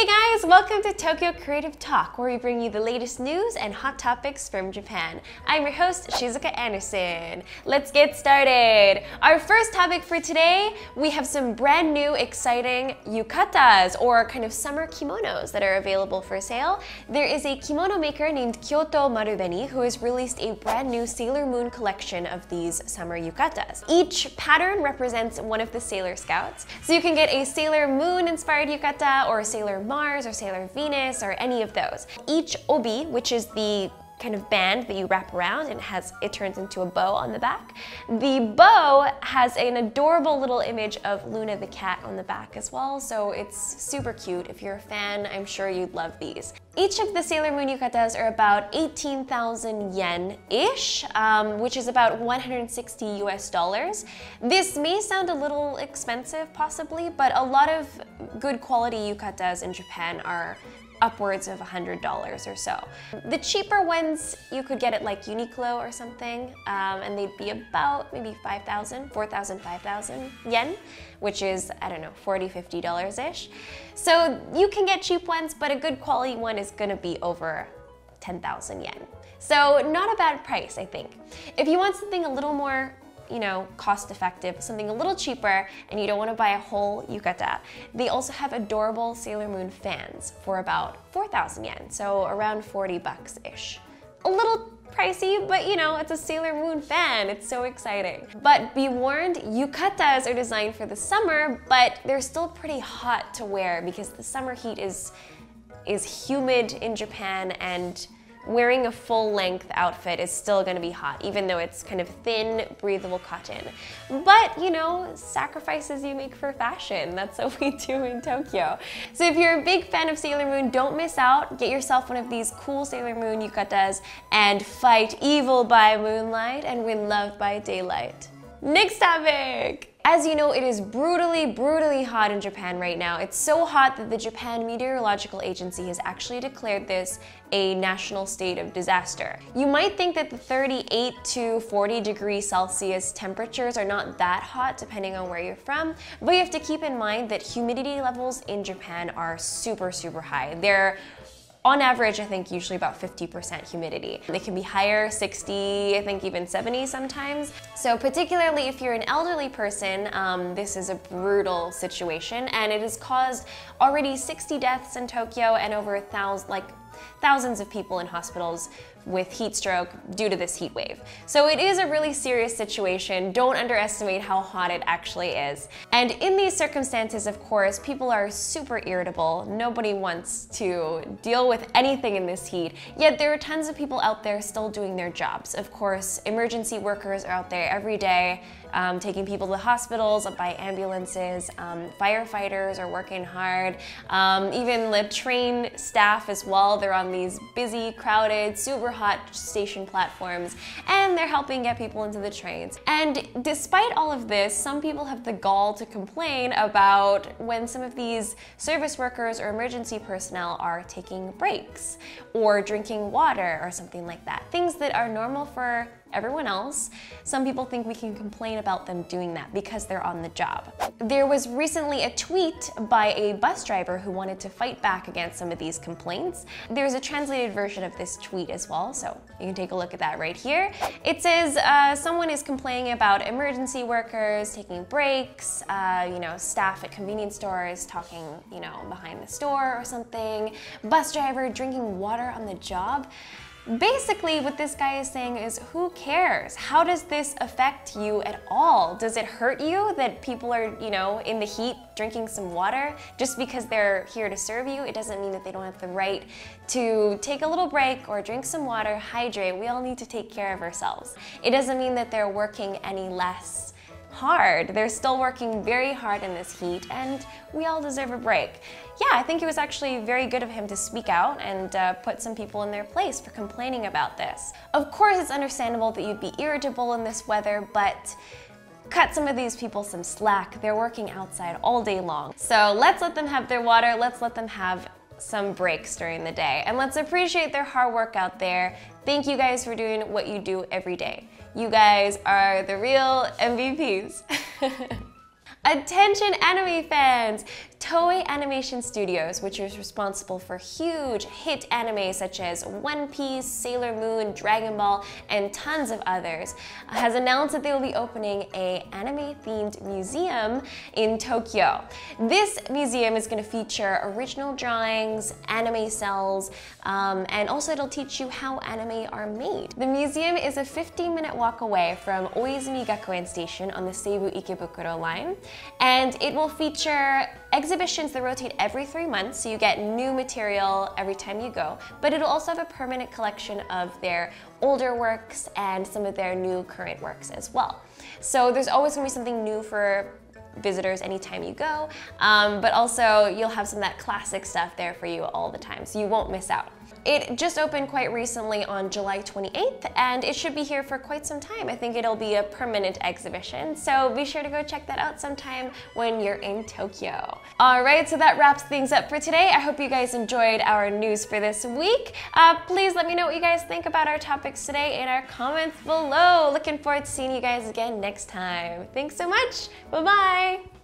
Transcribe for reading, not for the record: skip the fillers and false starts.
Hey guys, welcome to Tokyo Creative Talk, where we bring you the latest news and hot topics from Japan. I'm your host, Shizuka Anderson. Let's get started. Our first topic for today, we have some brand new exciting yukatas, or kind of summer kimonos that are available for sale. There is a kimono maker named Kyoto Marubeni who has released a brand new Sailor Moon collection of these summer yukatas. Each pattern represents one of the Sailor Scouts, so you can get a Sailor Moon inspired yukata, or Sailor Mars, or Sailor Venus, or any of those. Each obi, which is the kind of band that you wrap around and it turns into a bow on the back. The bow has an adorable little image of Luna the cat on the back as well, so it's super cute. If you're a fan, I'm sure you'd love these. Each of the Sailor Moon yukatas are about 18,000 yen-ish, which is about 160 US dollars. This may sound a little expensive possibly, but a lot of good quality yukatas in Japan are upwards of $100 or so. The cheaper ones you could get at like Uniqlo or something, and they'd be about maybe 4,000, 5,000 yen, which is, I don't know, $40, $50-ish. So you can get cheap ones, but a good quality one is gonna be over 10,000 yen. So not a bad price, I think. If you want something a little more cost effective, something a little cheaper, and you don't want to buy a whole yukata, they also have adorable Sailor Moon fans for about 4,000 yen, so around 40 bucks-ish. A little pricey, but it's a Sailor Moon fan. It's so exciting. But be warned, yukatas are designed for the summer, but they're still pretty hot to wear because the summer heat is humid in Japan, and wearing a full-length outfit is still going to be hot, even though it's kind of thin, breathable cotton. But, sacrifices you make for fashion. That's what we do in Tokyo. So if you're a big fan of Sailor Moon, don't miss out. Get yourself one of these cool Sailor Moon yukatas and fight evil by moonlight and win love by daylight. Next topic! As you know, it is brutally, brutally hot in Japan right now. It's so hot that the Japan Meteorological Agency has actually declared this a national state of disaster. You might think that the 38 to 40 degrees Celsius temperatures are not that hot depending on where you're from, but you have to keep in mind that humidity levels in Japan are super, super high. They're on average, I think usually about 50% humidity. They can be higher, 60, I think even 70 sometimes. So particularly if you're an elderly person, this is a brutal situation, and it has caused already 60 deaths in Tokyo and over thousands of people in hospitals with heat stroke due to this heat wave. So it is a really serious situation. Don't underestimate how hot it actually is. And in these circumstances, of course, people are super irritable. Nobody wants to deal with anything in this heat, yet there are tons of people out there still doing their jobs. Of course, emergency workers are out there every day, taking people to hospitals by ambulances. Firefighters are working hard. Even the train staff as well. They're on these busy, crowded, super hot station platforms, and they're helping get people into the trains. And despite all of this, some people have the gall to complain about when some of these service workers or emergency personnel are taking breaks or drinking water or something like that. Things that are normal for everyone else. Some people think we can complain about them doing that because they're on the job. There was recently a tweet by a bus driver who wanted to fight back against some of these complaints. There's a translated version of this tweet as well, so you can take a look at that right here. It says, someone is complaining about emergency workers taking breaks, staff at convenience stores talking, behind the store or something, bus driver drinking water on the job. Basically, what this guy is saying is, who cares? How does this affect you at all? Does it hurt you that people are, in the heat drinking some water? Just because they're here to serve you, it doesn't mean that they don't have the right to take a little break or drink some water, hydrate. We all need to take care of ourselves. It doesn't mean that they're working any less hard. They're still working very hard in this heat, and we all deserve a break. Yeah, I think it was actually very good of him to speak out and put some people in their place for complaining about this. Of course, it's understandable that you'd be irritable in this weather, but cut some of these people some slack. They're working outside all day long. So let's let them have their water, let's let them have some breaks during the day, and let's appreciate their hard work out there. Thank you guys for doing what you do every day. You guys are the real MVPs. Attention anime fans! Toei Animation Studios, which is responsible for huge hit anime such as One Piece, Sailor Moon, Dragon Ball, and tons of others, has announced that they will be opening an anime-themed museum in Tokyo. This museum is going to feature original drawings, anime cells, and also it'll teach you how anime are made. The museum is a 15-minute walk away from Oizumi Gakuen Station on the Seibu Ikebukuro line, and it will feature exhibitions that rotate every 3 months, so you get new material every time you go, but it'll also have a permanent collection of their older works and some of their new current works as well. So there's always going to be something new for visitors anytime you go, but also you'll have some of that classic stuff there for you all the time, so you won't miss out. It just opened quite recently on July 28th, and it should be here for quite some time. I think it'll be a permanent exhibition, so be sure to go check that out sometime when you're in Tokyo. Alright, so that wraps things up for today. I hope you guys enjoyed our news for this week. Please let me know what you guys think about our topics today in our comments below. Looking forward to seeing you guys again next time. Thanks so much. Bye-bye.